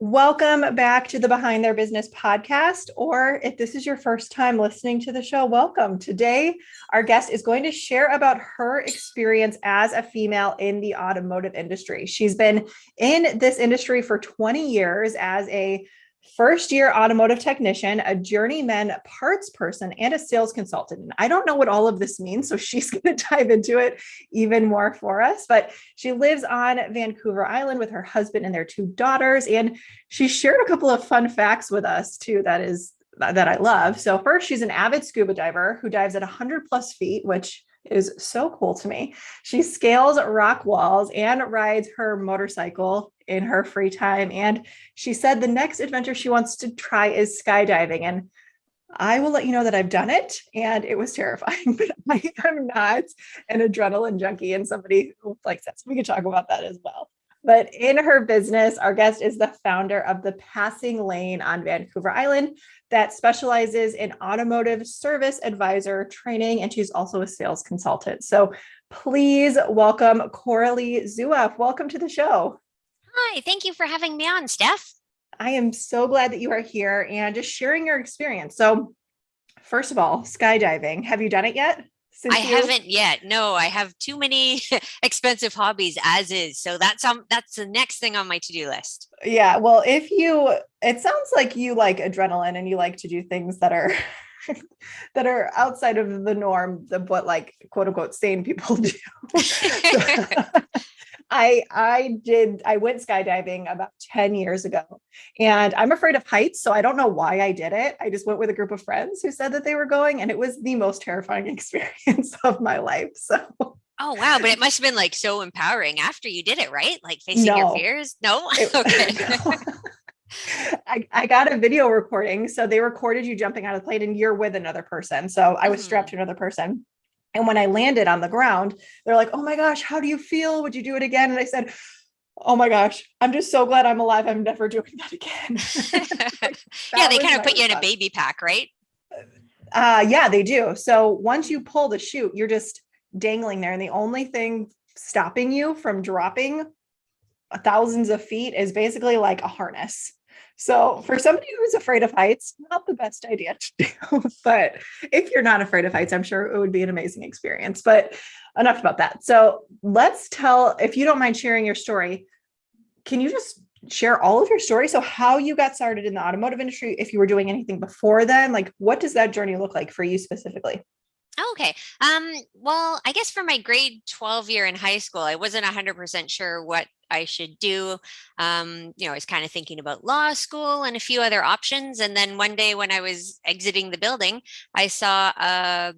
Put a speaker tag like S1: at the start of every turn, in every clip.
S1: Welcome back to the Behind Their Business podcast, or if this is your first time listening to the show, welcome. Today, our guest is going to share about her experience as a female in the automotive industry. She's been in this industry for 20 years as a first-year automotive technician, a journeyman parts person, and a sales consultant. And I don't know what all of this means, so she's going to dive into it even more for us. But she lives on Vancouver Island with her husband and their two daughters, and she shared a couple of fun facts with us too. That I love. So first, she's an avid scuba diver who dives at 100 plus feet, which is so cool to me. She scales rock walls and rides her motorcycle in her free time. And she said the next adventure she wants to try is skydiving. And I will let you know that I've done it and it was terrifying, but I am not an adrenaline junkie and somebody who likes that. So we can talk about that as well. But in her business, our guest is the founder of the Passing Lane on Vancouver Island that specializes in automotive service advisor training, and she's also a sales consultant. So please welcome Coralee Zueff. Welcome to the show.
S2: Hi, thank you for having me on, Steph.
S1: I am so glad that you are here and just sharing your experience. So first of all, skydiving. Have you done it yet?
S2: I haven't yet. No, I have too many expensive hobbies as is. So that's the next thing on my to-do list.
S1: Yeah. Well, it sounds like you like adrenaline and you like to do things that are that are outside of the norm of what like quote unquote sane people do. I went skydiving about 10 years ago and I'm afraid of heights. So I don't know why I did it. I just went with a group of friends who said that they were going and it was the most terrifying experience of my life. So.
S2: Oh, wow. But it must have been like so empowering after you did it, right? Like facing your fears. No. Okay.
S1: I got a video recording. So they recorded you jumping out of the plane and you're with another person. So I was strapped to another person. And when I landed on the ground, they're like, oh my gosh, how do you feel? Would you do it again? And I said, oh my gosh, I'm just so glad I'm alive. I'm never doing that again.
S2: Yeah, they kind of put you in a baby pack, right?
S1: Yeah, they do. So once you pull the chute, you're just dangling there. And the only thing stopping you from dropping thousands of feet is basically like a harness. So for somebody who's afraid of heights, not the best idea to do, but if you're not afraid of heights, I'm sure it would be an amazing experience, but enough about that. So if you don't mind sharing your story, can you just share all of your story? So how you got started in the automotive industry, if you were doing anything before then, like what does that journey look like for you specifically?
S2: Okay. Well, I guess for my grade 12 year in high school, I wasn't 100% sure what I should do. I was kind of thinking about law school and a few other options. And then one day when I was exiting the building, I saw a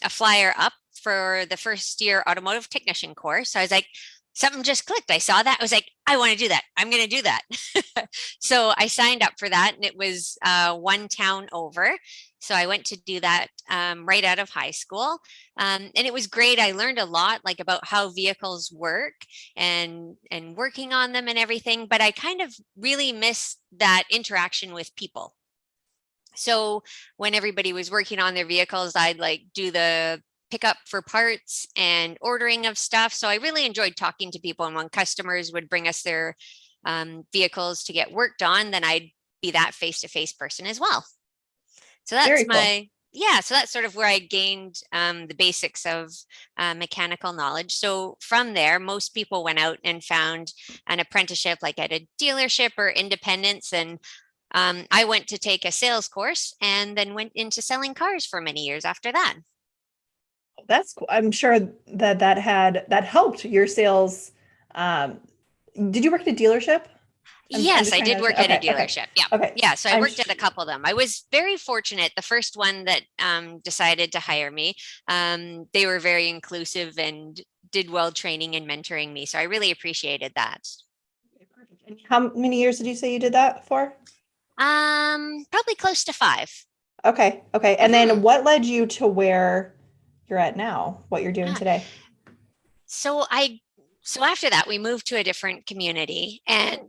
S2: flyer up for the first year automotive technician course. So I was like, something just clicked. I saw that. I was like, I want to do that. I'm going to do that. So I signed up for that and it was one town over. So I went to do that right out of high school. And it was great. I learned a lot like about how vehicles work and working on them and everything. But I kind of really missed that interaction with people. So when everybody was working on their vehicles, I'd like do the pick up for parts and ordering of stuff. So I really enjoyed talking to people. And when customers would bring us their vehicles to get worked on, then I'd be that face-to-face person as well. So that's so that's sort of where I gained the basics of mechanical knowledge. So from there, most people went out and found an apprenticeship like at a dealership or independence. And I went to take a sales course and then went into selling cars for many years after that.
S1: That's cool. I'm sure that helped your sales. Did you work at a dealership?
S2: Yes, I did work at a dealership. Yeah.
S1: Okay.
S2: Yeah. So I worked at a couple of them. I was very fortunate. The first one that decided to hire me, they were very inclusive and did well training and mentoring me. So I really appreciated that.
S1: And how many years did you say you did that for?
S2: Probably close to 5.
S1: Okay. And then what led you to where you're at now, what you're doing today?
S2: So after that, we moved to a different community and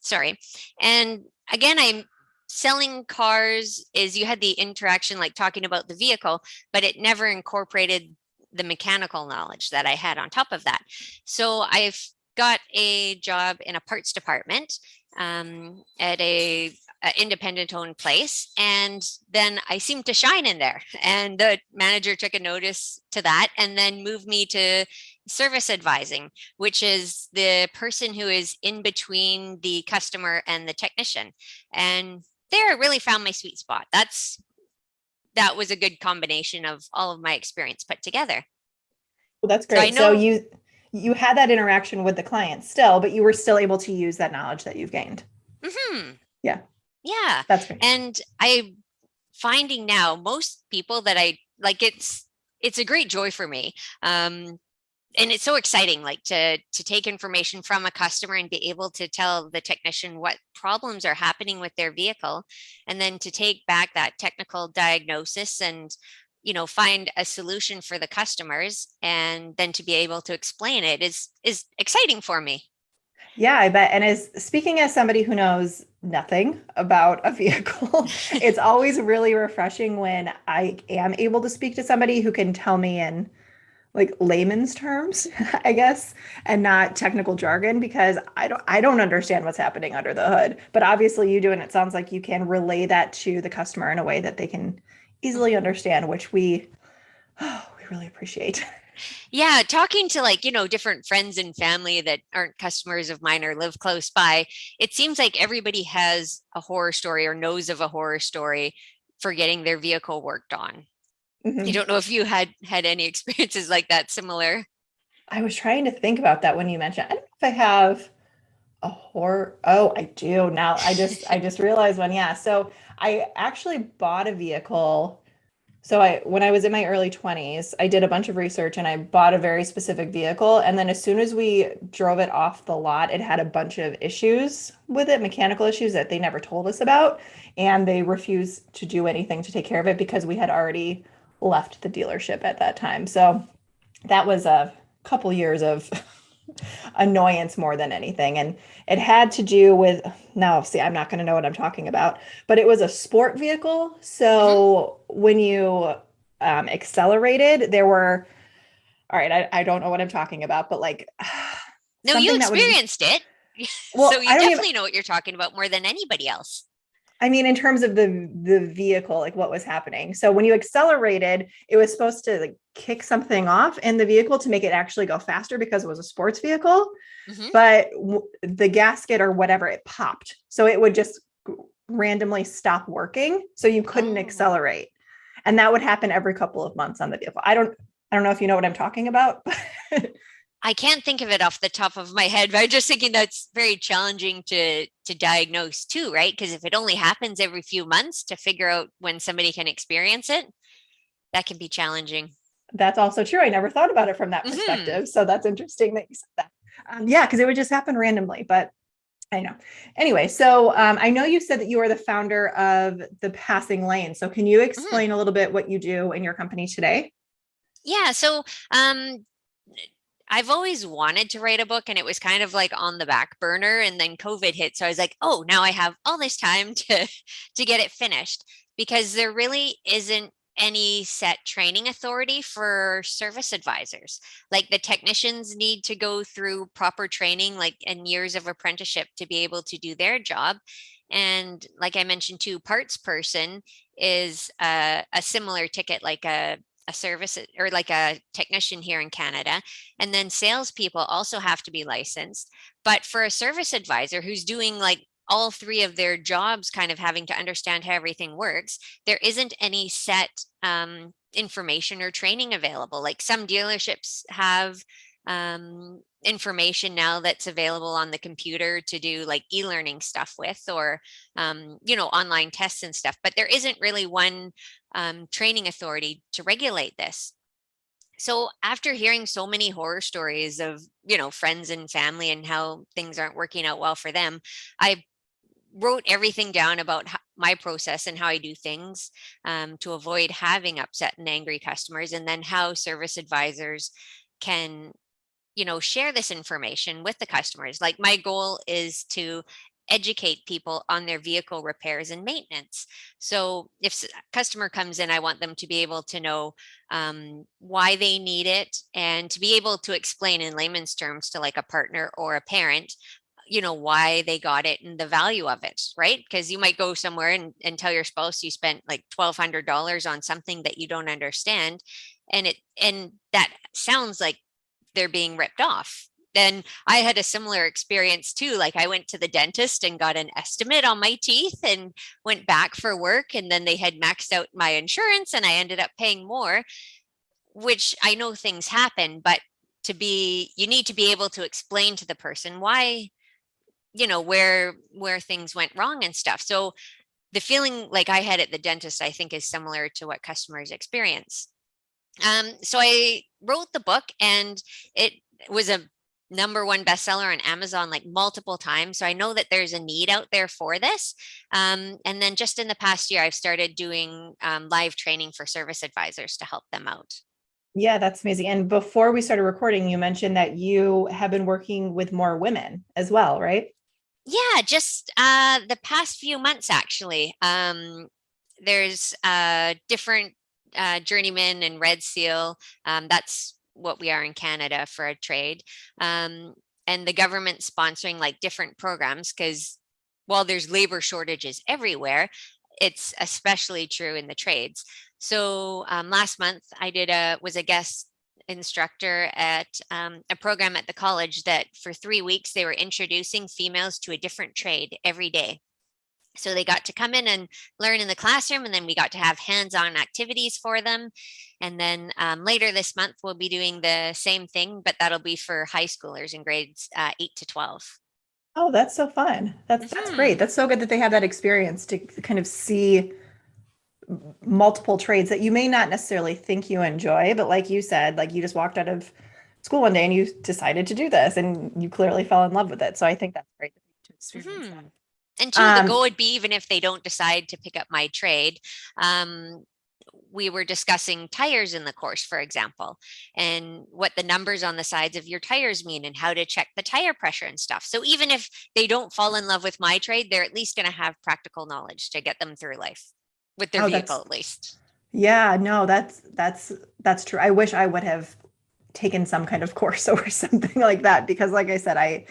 S2: sorry. And again, I'm selling cars is you had the interaction, like talking about the vehicle, but it never incorporated the mechanical knowledge that I had on top of that. So I've got a job in a parts department at a independent owned place. And then I seemed to shine in there. And the manager took a notice to that and then moved me to service advising, which is the person who is in between the customer and the technician. And there I really found my sweet spot. That was a good combination of all of my experience put together.
S1: Well, that's
S2: So I
S1: great. So
S2: know,
S1: you had that interaction with the client still, but you were still able to use that knowledge that you've gained.
S2: mhm,
S1: Yeah,
S2: yeah.
S1: that's great.
S2: And I finding now most people that I like, it's a great joy for me. And it's so exciting, like to take information from a customer and be able to tell the technician what problems are happening with their vehicle, and then to take back that technical diagnosis and find a solution for the customers, and then to be able to explain it is exciting for me.
S1: Yeah, I bet. And as speaking as somebody who knows nothing about a vehicle, it's always really refreshing when I am able to speak to somebody who can tell me in like layman's terms, I guess, and not technical jargon because I don't understand what's happening under the hood. But obviously you do, and it sounds like you can relay that to the customer in a way that they can easily
S2: Mhm.
S1: understand, which we really appreciate.
S2: Yeah, talking to different friends and family that aren't customers of mine or live close by, it seems like everybody has a horror story or knows of a horror story for getting their vehicle worked on. I
S1: Mhm.
S2: don't know if you had any experiences like that similar.
S1: I was trying to think about that when you mentioned. I don't know if I have a horror. Oh, I do now. I just realized one. Yeah. So I actually bought a vehicle. So when I was in my early 20s, I did a bunch of research and I bought a very specific vehicle. And then as soon as we drove it off the lot, it had a bunch of issues with it, mechanical issues that they never told us about. And they refused to do anything to take care of it because we had already left the dealership at that time. So that was a couple years of annoyance more than anything. And it had to do with, now, see, I'm not going to know what I'm talking about, but it was a sport vehicle.
S2: Hmm.
S1: So when you accelerated, there were, all right, I don't know what I'm talking about, but like
S2: No, you
S1: something that would,
S2: experienced it. So
S1: well,
S2: you
S1: I don't even,
S2: definitely know what you're talking about more than anybody else.
S1: I mean, in terms of the vehicle, like what was happening. So when you accelerated, it was supposed to like kick something off in the vehicle to make it actually go faster because it was a sports vehicle.
S2: Hmm.
S1: But the gasket or whatever, it popped. So it would just randomly stop working. So you couldn't
S2: Oh,
S1: accelerate. And that would happen every couple of months on the vehicle. I don't know if you know what I'm talking about.
S2: I can't think of it off the top of my head, but I'm just thinking that's very challenging to diagnose too, right? Because if it only happens every few months to figure out when somebody can experience it, that can be challenging.
S1: That's also true. I never thought about it from that
S2: Hmm.
S1: perspective. So that's interesting that you said that. Yeah, because it would just happen randomly. But I know. Anyway, so I know you said that you are the founder of the Passing Lane. So can you
S2: Hmm.
S1: explain a little bit what you do in your company today?
S2: Yeah, so I've always wanted to write a book, and it was kind of like on the back burner, and then COVID hit, so I was like, oh, now I have all this time to get it finished, because there really isn't any set training authority for service advisors. Like the technicians need to go through proper training, like and years of apprenticeship to be able to do their job. And like I mentioned too, parts person is a similar ticket, like a service or like a technician here in Canada. And then salespeople also have to be licensed. But for a service advisor who's doing like all three of their jobs, kind of having to understand how everything works, there isn't any set information or training available. Like some dealerships have information now that's available on the computer to do like e-learning stuff with, or online tests and stuff, but there isn't really one training authority to regulate this. So after hearing so many horror stories of, friends and family and how things aren't working out well for them, I wrote everything down about my process and how I do things, to avoid having upset and angry customers, and then how service advisors can share this information with the customers. Like my goal is to educate people on their vehicle repairs and maintenance. So if a customer comes in, I want them to be able to know why they need it, and to be able to explain in layman's terms to like a partner or a parent, why they got it and the value of it, right? Because you might go somewhere and tell your spouse you spent like $1,200 on something that you don't understand. And that sounds like they're being ripped off. And I had a similar experience too. Like I went to the dentist and got an estimate on my teeth and went back for work. And then they had maxed out my insurance and I ended up paying more, which I know things happen, but you need to be able to explain to the person why, where things went wrong and stuff. So the feeling like I had at the dentist, I think is similar to what customers experience. So I wrote the book and it was a #1 bestseller on Amazon like multiple times. So I know that there's a need out there for this. And then just in the past year, I've started doing live training for service advisors to help them out.
S1: Yeah, that's amazing. And before we started recording, you mentioned that you have been working with more women as well, right?
S2: Yeah, just the past few months, actually. There's different journeyman and red seal. That's what we are in Canada for a trade. And the government sponsoring like different programs because while there's labor shortages everywhere, it's especially true in the trades. So last month I was a guest instructor at a program at the college that for 3 weeks they were introducing females to a different trade every day. So they got to come in and learn in the classroom, and then we got to have hands-on activities for them. And then later this month, we'll be doing the same thing, but that'll be for high schoolers in grades 8 to 12.
S1: Oh, that's so fun. That's great.
S2: Hmm.
S1: That's so good that they have that experience to kind of see multiple trades that you may not necessarily think you enjoy, but like you said, like you just walked out of school one day and you decided to do this and you clearly fell in love with it. So I think that's great to experience
S2: Hmm.
S1: that.
S2: And two, the goal would be even if they don't decide to pick up my trade, we were discussing tires in the course, for example, and what the numbers on the sides of your tires mean and how to check the tire pressure and stuff. So even if they don't fall in love with my trade, they're at least going to have practical knowledge to get them through life with their
S1: Oh,
S2: vehicle,
S1: that's
S2: at least.
S1: yeah, no, that's true. I wish I would have taken some kind of course or something like that because like I said, I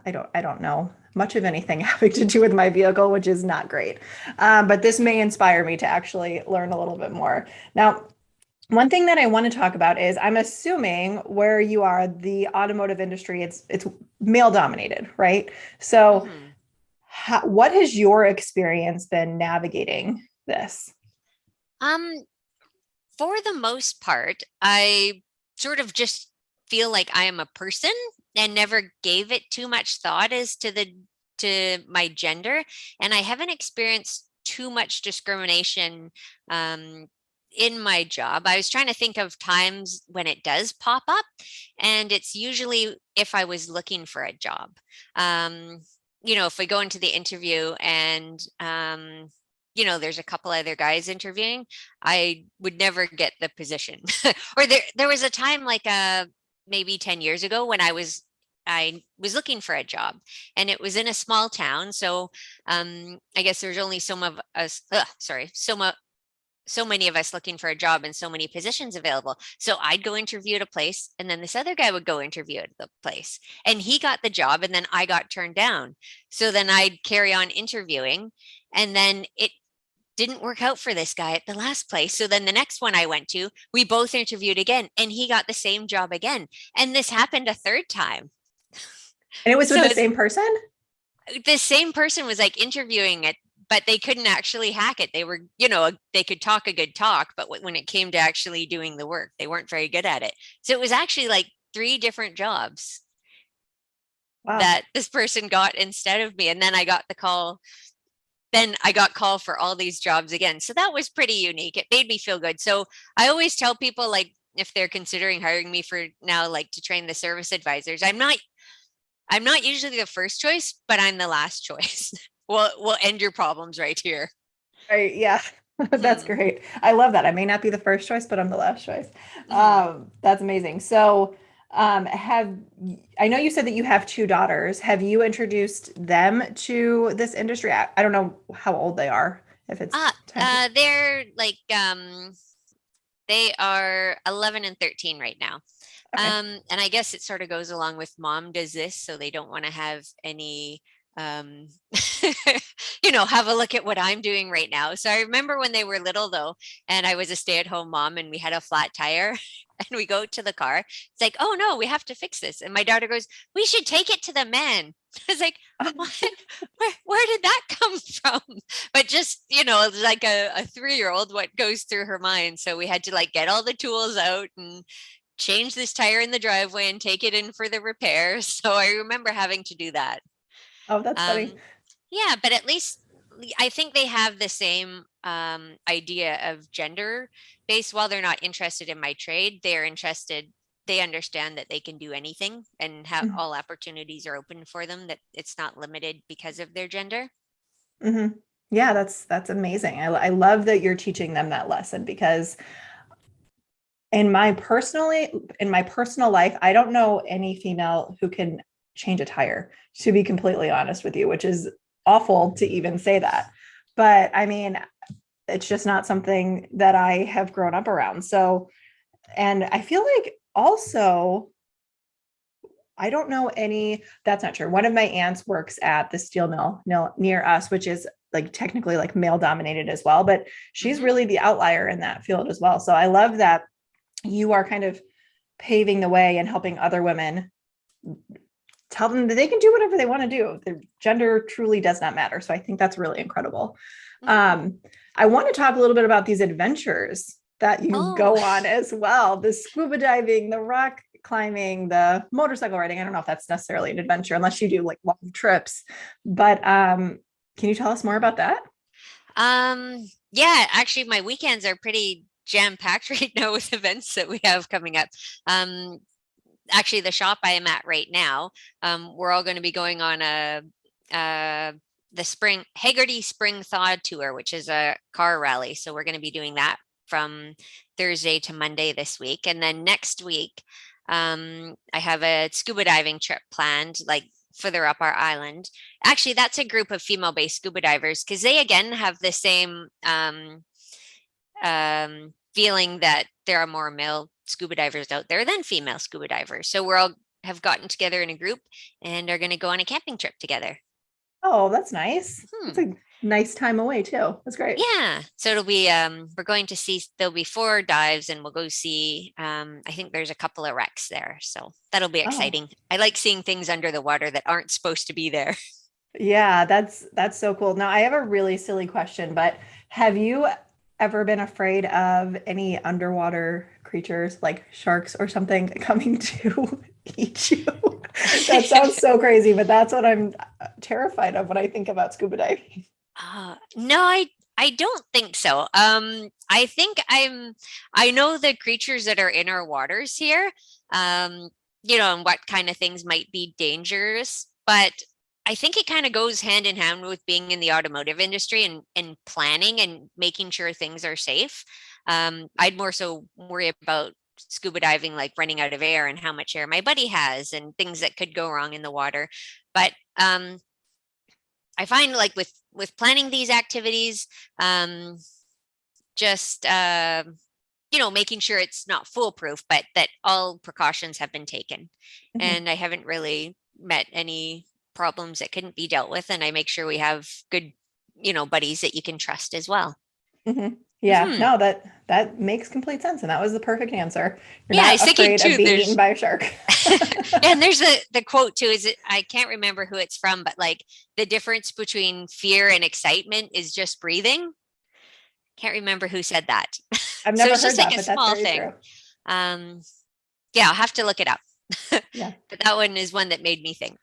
S1: don't know much of anything having to do with my vehicle, which is not great. But this may inspire me to actually learn a little bit more. Now, one thing that I want to talk about is I'm assuming where you are, the automotive industry, it's male dominated, right? So
S2: Hmm.
S1: what has your experience been navigating this?
S2: Um, for the most part, I sort of just feel like I am a person and never gave it too much thought as to my gender, and I haven't experienced too much discrimination um, in my job. I was trying to think of times when it does pop up, and it's usually if I was looking for a job. Um, if we go into the interview and there's a couple other guys interviewing, I would never get the position. Or there was a time like maybe 10 years ago when I was looking for a job and it was in a small town. So I guess there's only so many of us looking for a job and so many positions available. So I'd go interview at a place and then this other guy would go interview at the place and he got the job and then I got turned down. So then I'd carry on interviewing and then it didn't work out for this guy at the last place. So then the next one I went to, we both interviewed again and he got the same job again. And this happened a third time.
S1: And it was with
S2: So
S1: the same person?
S2: the same person was like interviewing it, but they couldn't actually hack it. They were, they could talk a good talk, but when it came to actually doing the work, they weren't very good at it. So it was actually like 3 different jobs
S1: Wow.
S2: that this person got instead of me. And then I got the call. Then I got called for all these jobs again. So that was pretty unique. It made me feel good. So I always tell people like if they're considering hiring me for now, like to train the service advisors, I'm not usually the first choice, but I'm the last choice. We'll end your problems right here.
S1: Right, yeah. That's
S2: Hmm.
S1: great. I love that. I may not be the first choice, but I'm the last choice.
S2: Hmm.
S1: That's amazing. So, have I know you said that you have two daughters. Have you introduced them to this industry? I don't know how old they are, if it's time to.
S2: They're like they are 11 and 13 right now.
S1: Okay.
S2: And I guess it sort of goes along with mom does this, so they don't want to have any, um, have a look at what I'm doing right now. So I remember when they were little though, and I was a stay-at-home mom and we had a flat tire and we go to the car. It's like, oh no, we have to fix this. And my daughter goes, we should take it to the man. I was like, what? Where did that come from? But just, like a 3-year-old, what goes through her mind. So we had to like get all the tools out and change this tire in the driveway and take it in for the repair. So I remember having to do that.
S1: Oh, that's funny.
S2: Um, yeah, but at least I think they have the same idea of gender based. While they're not interested in my trade, they're interested. They understand that they can do anything and have
S1: Mhm.
S2: all opportunities are open for them, that it's not limited because of their gender.
S1: Mhm. Yeah, that's amazing. I love that you're teaching them that lesson because in my personal life, I don't know any female who can change a tire, to be completely honest with you, which is awful to even say that. But I mean, it's just not something that I have grown up around. So, and I feel like also, I don't know any, that's not true. One of my aunts works at the steel mill near us, which is like technically like male dominated as well, but she's
S2: Hmm.
S1: really the outlier in that field as well. So I love that you are kind of paving the way and helping other women tell them that they can do whatever they want to do. Their gender truly does not matter. So I think that's really incredible.
S2: Hmm.
S1: Um, I want to talk a little bit about these adventures that you
S2: Oh,
S1: go on as well. The scuba diving, the rock climbing, the motorcycle riding. I don't know if that's necessarily an adventure unless you do like long trips. But can you tell us more about that?
S2: yeah, actually, my weekends are pretty jam-packed right now with events that we have coming up. Um, Actually, the shop I am at right now, we're all going to be going on uh, the spring Haggerty Spring Thaw Tour, which is a car rally. So we're going to be doing that from Thursday to Monday this week, and then next week, I have a scuba diving trip planned, like further up our island. Actually, that's a group of female-based scuba divers because they again have the same feeling that there are more male scuba divers out there than female scuba divers. So we're all have gotten together in a group and are going to go on a camping trip together.
S1: Oh, that's nice. That's
S2: Hmm.
S1: a nice time away too. That's great.
S2: Yeah. So it'll be we're going to see, there'll be 4 dives and we'll go see I think there's a couple of wrecks there. So that'll be
S1: Oh,
S2: exciting. I like seeing things under the water that aren't supposed to be there.
S1: yeah, that's so cool. Now, I have a really silly question, but have you ever been afraid of any underwater creatures like sharks or something coming to eat you? That sounds so crazy, but that's what I'm terrified of when I think about scuba diving.
S2: No, I don't think so. I think I know the creatures that are in our waters here, um, and what kind of things might be dangerous, but I think it kind of goes hand in hand with being in the automotive industry and planning and making sure things are safe. I'd more so worry about scuba diving, like running out of air and how much air my buddy has and things that could go wrong in the water. But I find like with planning these activities, um, just making sure it's not foolproof, but that all precautions have been taken.
S1: Mhm,
S2: And I haven't really met any problems that couldn't be dealt with. And I make sure we have good, buddies that you can trust as well.
S1: mhm. Yeah,
S2: Hmm.
S1: no, that makes complete sense, and that was the perfect answer. You're
S2: Yeah, I
S1: not
S2: was thinking
S1: afraid of
S2: too.
S1: being eaten by a shark.
S2: And there's the quote too. Is it? I can't remember who it's from, but like the difference between fear and excitement is just breathing. Can't remember who said that.
S1: I've
S2: So
S1: never
S2: it's
S1: heard
S2: just like
S1: that,
S2: a
S1: but that's
S2: small
S1: very
S2: thing.
S1: true.
S2: Um, yeah, I'll have to look it up.
S1: Yeah.
S2: But that one is one that made me think.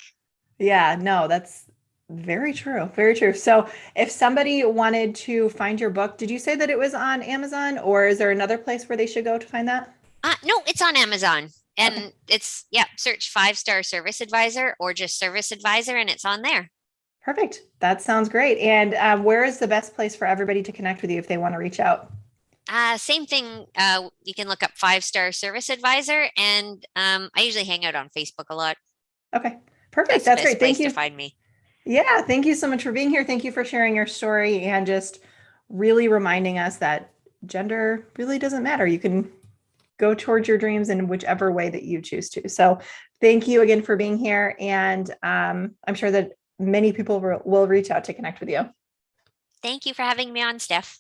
S1: Yeah, no, that's very true. Very true. So, if somebody wanted to find your book, did you say that it was on Amazon or is there another place where they should go to find that?
S2: No, it's on Amazon.
S1: Okay,
S2: And it's, yeah, search 5-star service advisor or just service advisor, and it's on there.
S1: perfect. That sounds great. And where is the best place for everybody to connect with you if they want to reach out?
S2: Same thing. You can look up 5-star service advisor, and I usually hang out on Facebook a lot.
S1: Okay, perfect.
S2: That's the
S1: That's
S2: best
S1: great. Thank
S2: place to
S1: you.
S2: find me.
S1: Yeah, thank you so much for being here. Thank you for sharing your story and just really reminding us that gender really doesn't matter. You can go towards your dreams in whichever way that you choose to. So thank you again for being here. And I'm sure that many people will reach out to connect with you.
S2: Thank you for having me on, Steph.